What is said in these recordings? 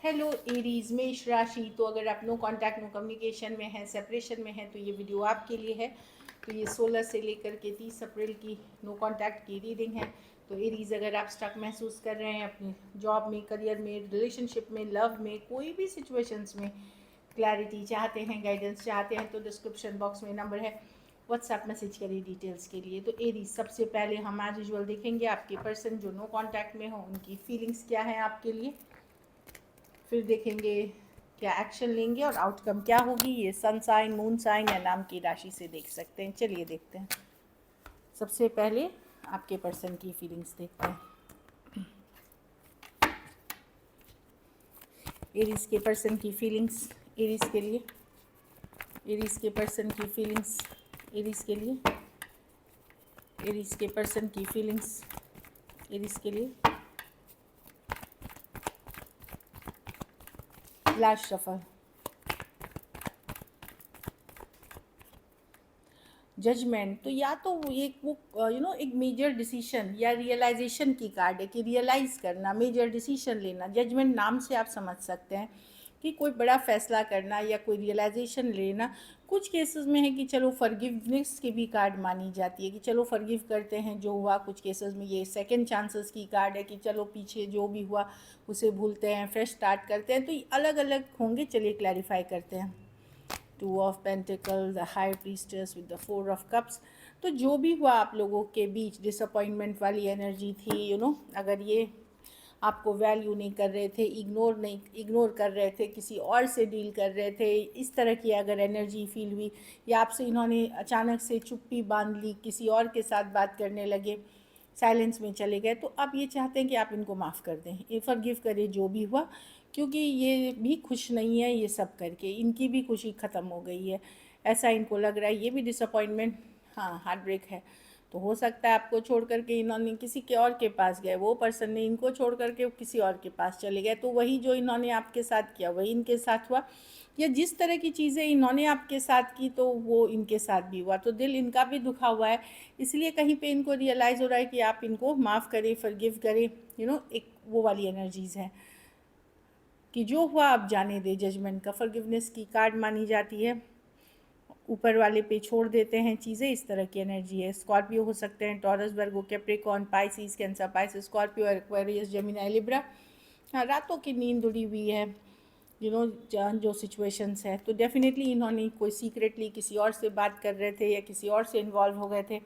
Hello Aries मेष राशि। तो अगर आप नो कांटेक्ट नो कम्युनिकेशन में हैं, सेपरेशन में हैं, तो ये वीडियो आपके लिए है। तो ये 16 से लेकर के 30 अप्रैल की नो कांटेक्ट की रीडिंग है। तो एरीज, अगर आप स्टक महसूस कर रहे हैं अपनी जॉब में, करियर में, रिलेशनशिप में, लव में, कोई भी सिचुएशंस में क्लैरिटी चाहते हैं, गाइडेंस चाहते हैं, तो डिस्क्रिप्शन बॉक्स में नंबर है, व्हाट्सएप मैसेज करिए डिटेल्स के लिए। तो एरीज, सबसे पहले हम आज विजुअल देखेंगे आपके पर्सन जो नो कांटेक्ट में हो, उनकी फीलिंग्स क्या है आपके लिए। फिर देखेंगे क्या एक्शन लेंगे और आउटकम क्या होगी। ये सन साइन, मून साइन या नाम की राशि से देख सकते हैं। चलिए देखते हैं। सबसे पहले आपके पर्सन की फीलिंग्स देखते हैं। एरीज के पर्सन की फीलिंग्स एरीज के लिए, एरीज के पर्सन की फीलिंग्स एरीज के लिए, एरीज के पर्सन की फीलिंग्स एरीज के लिए। Last shuffle. जजमेंट। तो या तो एक वो एक मेजर डिसीशन या रियलाइजेशन की कार्ड है कि रियलाइज़ करना, मेजर डिसीशन लेना। जजमेंट नाम से आप समझ सकते हैं कि कोई बड़ा फैसला करना या कोई रियलाइजेशन लेना। कुछ केसेस में है कि चलो फॉरगिवनेस की भी कार्ड मानी जाती है कि चलो फॉरगिव करते हैं जो हुआ। कुछ केसेस में ये सेकंड चांसेस की कार्ड है कि चलो पीछे जो भी हुआ उसे भूलते हैं, फ्रेश स्टार्ट करते हैं। तो ये अलग अलग होंगे, चलिए क्लैरिफाई करते हैं। Two of pentacle, the high priestess with the 4 of cups. तो जो भी हुआ आप लोगों के बीच, डिसअपॉइंटमेंट वाली एनर्जी थी, अगर ये आपको वैल्यू नहीं कर रहे थे, इग्नोर कर रहे थे, किसी और से डील कर रहे थे, इस तरह की अगर एनर्जी फील हुई, या आपसे इन्होंने अचानक से चुप्पी बांध ली, किसी और के साथ बात करने लगे, साइलेंस में चले गए, तो अब ये चाहते हैं कि आप इनको माफ़ कर दें, ये फॉरगिव करें जो भी हुआ, क्योंकि ये भी खुश नहीं है ये सब करके, इनकी भी खुशी ख़त्म हो गई है, ऐसा इनको लग रहा है। ये भी डिसअपॉइंटमेंट, हाँ, हार्ट ब्रेक है। तो हो सकता है आपको छोड़ करके इन्होंने किसी के और के पास गए, वो पर्सन ने इनको छोड़ करके किसी और के पास चले गए, तो वही जो इन्होंने आपके साथ किया वही इनके साथ हुआ, या जिस तरह की चीज़ें इन्होंने आपके साथ की तो वो इनके साथ भी हुआ। तो दिल इनका भी दुखा हुआ है, इसलिए कहीं पे इनको रियलाइज़ हो रहा है कि आप इनको माफ़ करें, फॉरगिव करें। एक वो वाली एनर्जीज़ हैं कि जो हुआ आप जाने दे। जजमेंट का फॉरगिवनेस की कार्ड मानी जाती है, ऊपर वाले पे छोड़ देते हैं चीज़ें, इस तरह की एनर्जी है। स्कॉर्पियो हो सकते हैं, Taurus, Virgo, Capricorn, Pisces, Cancer, Pisces, Scorpio, Aquarius, Gemini, Libra. हाँ, रातों की नींद उड़ी हुई है, जो सिचुएशंस है, तो डेफिनेटली इन्होंने कोई सीक्रेटली किसी और से बात कर रहे थे या किसी और से इन्वॉल्व हो गए थे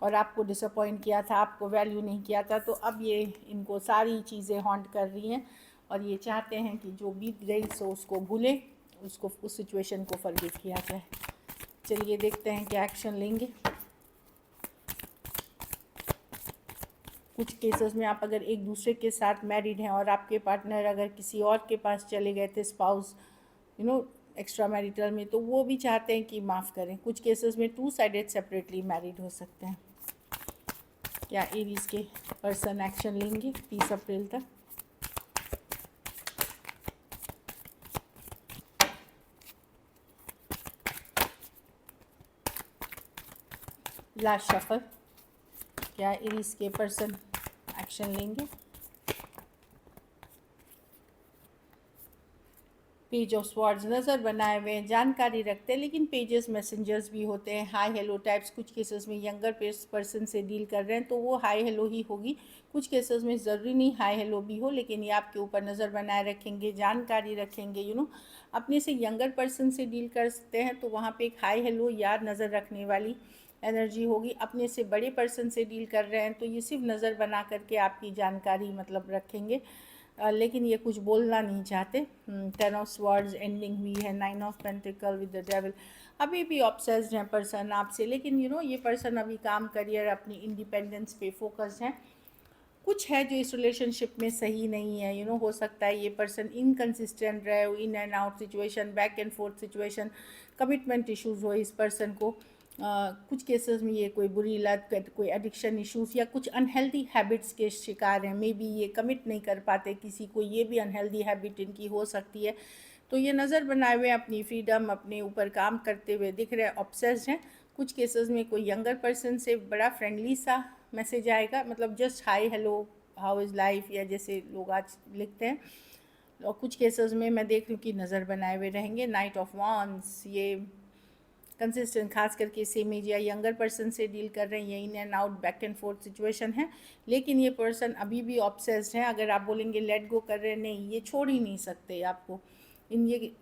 और आपको डिसअपॉइंट किया था, आपको वैल्यू नहीं किया था। तो अब ये इनको सारी चीज़ें हॉन्ट कर रही हैं और ये चाहते हैं कि जो बीत गई सो उसको भूलें, उसको उस सिचुएशन को फॉरगिव किया जाए। चलिए देखते हैं क्या एक्शन लेंगे। कुछ केसेस में आप अगर एक दूसरे के साथ मैरिड हैं और आपके पार्टनर अगर किसी और के पास चले गए थे, स्पाउस एक्स्ट्रा मैरिटल में, तो वो भी चाहते हैं कि माफ़ करें। कुछ केसेस में 2 साइडेड सेपरेटली मैरिड हो सकते हैं। क्या एरीज के पर्सन एक्शन लेंगे 30 अप्रैल तक? Last shuffle. क्या एरीज के पर्सन एक्शन लेंगे? पेज ऑफ स्वॉर्ड्स, नज़र बनाए हुए हैं, जानकारी रखते हैं, लेकिन पेजेस मैसेंजर्स भी होते हैं, हाई हेलो टाइप्स। कुछ केसेस में यंगर पर्सन से डील कर रहे हैं तो वो हाई हेलो ही होगी। कुछ केसेस में ज़रूरी नहीं हाई हेलो भी हो, लेकिन ये आपके ऊपर नज़र बनाए रखेंगे, जानकारी रखेंगे। अपने से यंगर पर्सन से डील कर सकते हैं तो वहाँ पर एक हाई हेलो या नज़र रखने वाली एनर्जी होगी। अपने से बड़े पर्सन से डील कर रहे हैं तो ये सिर्फ नज़र बना करके आपकी जानकारी मतलब रखेंगे, लेकिन ये कुछ बोलना नहीं चाहते। 10 ऑफ स्वॉर्ड्स एंडिंग हुई है, 9 of pentacle with the devil. अभी भी ऑब्सेस्ड हैं पर्सन आपसे, लेकिन ये पर्सन अभी काम, करियर, अपनी इंडिपेंडेंस पे फोकस्ड हैं। कुछ है जो इस रिलेशनशिप में सही नहीं है। हो सकता है ये पर्सन इनकन्सिस्टेंट रहे, in and out situation, back and fourth situation, commitment issues हो इस पर्सन को। कुछ केसेस में ये कोई बुरी लत, कोई एडिक्शन इश्यूज़ या कुछ अनहेल्दी हैबिट्स के शिकार हैं। मे बी ये कमिट नहीं कर पाते किसी को, ये भी अनहेल्दी हैबिट इनकी हो सकती है। तो ये नज़र बनाए हुए अपनी फ्रीडम, अपने ऊपर काम करते हुए दिख रहे हैं, ऑब्सेस्ड हैं। कुछ केसेस में कोई यंगर पर्सन से बड़ा फ्रेंडली सा मैसेज आएगा, मतलब just hi hello, how is life, या जैसे लोग आज लिखते हैं, और कुछ केसेस में मैं देख लूँ कि नज़र बनाए हुए रहेंगे। नाइट ऑफ वॉन्ड्स, ये कंसिस्टेंट, खास करके सेम एज या यंगर पर्सन से डील कर रहे हैं, ये in and out back and fourth situation है, लेकिन ये पर्सन अभी भी ऑब्सेस्ड है। अगर आप बोलेंगे लेट गो कर रहे हैं, नहीं, ये छोड़ ही नहीं सकते आपको। इन ये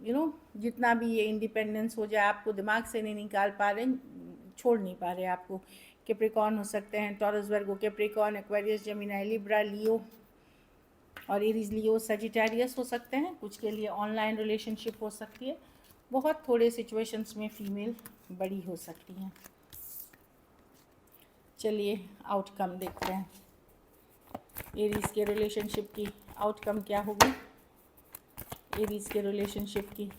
जितना भी ये इंडिपेंडेंस हो जाए, आपको दिमाग से नहीं निकाल पा रहे, छोड़ नहीं पा रहे आपको। कैप्रिकॉर्न हो सकते हैं, Taurus, Virgo, Capricorn, Aquarius, Gemini, Libra, लियो और एरीज, लियो, सजिटेरियस हो सकते हैं। कुछ के लिए ऑनलाइन रिलेशनशिप हो सकती है। बहुत थोड़े सिचुएशंस में फीमेल बड़ी हो सकती हैं। चलिए आउटकम देखते हैं। एरीज के रिलेशनशिप की आउटकम क्या होगी? एरीज के रिलेशनशिप की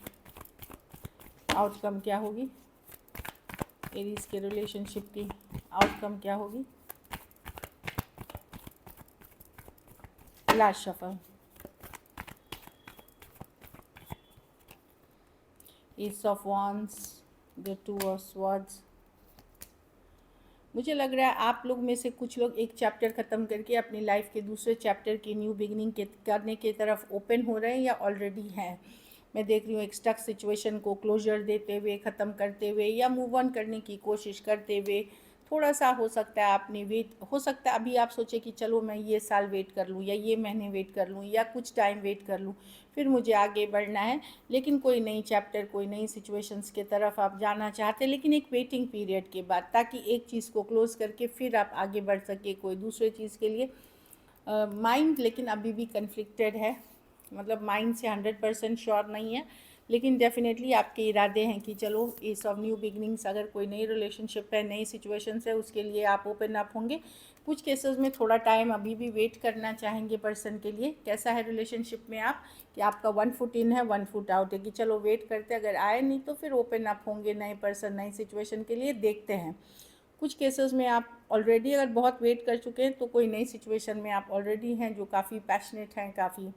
आउटकम क्या होगी? एरीज के रिलेशनशिप की आउटकम क्या होगी? Last shuffle, S of wands, the two of swords. मुझे लग रहा है आप लोग में से कुछ लोग एक चैप्टर ख़त्म करके अपनी लाइफ के दूसरे चैप्टर की न्यू बिगनिंग करने की तरफ ओपन हो रहे हैं या ऑलरेडी हैं। मैं देख रही हूँ एक स्टक सिचुएशन को क्लोजर देते हुए, ख़त्म करते हुए या मूव ऑन करने की कोशिश करते हुए। थोड़ा सा हो सकता है आपने वेट, हो सकता है अभी आप सोचे कि चलो मैं ये साल वेट कर लूँ या ये महीने वेट कर लूँ या कुछ टाइम वेट कर लूँ, फिर मुझे आगे बढ़ना है। लेकिन कोई नई चैप्टर, कोई नई सिचुएशंस के तरफ आप जाना चाहते हैं, लेकिन एक वेटिंग पीरियड के बाद, ताकि एक चीज़ को क्लोज करके फिर आप आगे बढ़ सके कोई दूसरे चीज़ के लिए। माइंड लेकिन अभी भी कन्फ्लिक्टेड है, मतलब माइंड से 100% श्योर नहीं है, लेकिन डेफिनेटली आपके इरादे हैं कि चलो एस ऑफ न्यू बिगनिंग्स, अगर कोई नई रिलेशनशिप है, नई सिचुएशंस है, उसके लिए आप ओपन अप होंगे। कुछ केसेस में थोड़ा टाइम अभी भी वेट करना चाहेंगे पर्सन के लिए। कैसा है रिलेशनशिप में आप, कि आपका 1 फुट इन है 1 फुट आउट है, कि चलो वेट करते, अगर आए नहीं तो फिर ओपन अप होंगे नए पर्सन, नई सिचुएशन के लिए, देखते हैं। कुछ केसेस में आप ऑलरेडी अगर बहुत वेट कर चुके हैं, तो कोई नई सिचुएशन में आप ऑलरेडी हैं जो काफ़ी पैशनेट हैं, काफ़ी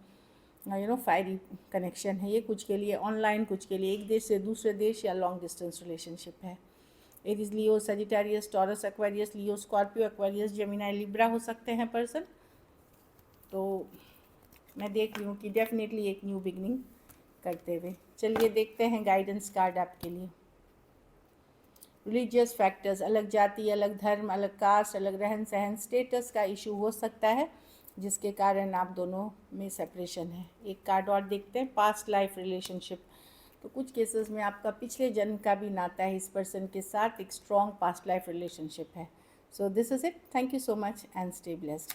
फायरी कनेक्शन है ये। कुछ के लिए ऑनलाइन, कुछ के लिए एक देश से दूसरे देश या लॉन्ग डिस्टेंस रिलेशनशिप है। एरीज, लियो, सजिटेरियस, टॉरस, एक्वेरियस, लियो, स्कॉर्पियो, एक्वेरियस, जेमिनी, लिब्रा हो सकते हैं पर्सन। तो मैं देख रही हूँ कि डेफिनेटली एक न्यू बिगनिंग करते हुए। चलिए देखते हैं गाइडेंस कार्ड आपके लिए। रिलीजियस फैक्टर्स, अलग जाति, अलग धर्म, अलग कास्ट, अलग रहन सहन, स्टेटस का इशू हो सकता है, जिसके कारण आप दोनों में सेपरेशन है। एक कार्ड और देखते हैं, पास्ट लाइफ रिलेशनशिप। तो कुछ केसेस में आपका पिछले जन्म का भी नाता है इस पर्सन के साथ, एक स्ट्रॉन्ग पास्ट लाइफ रिलेशनशिप है। So this is it. Thank you so much and stay blessed.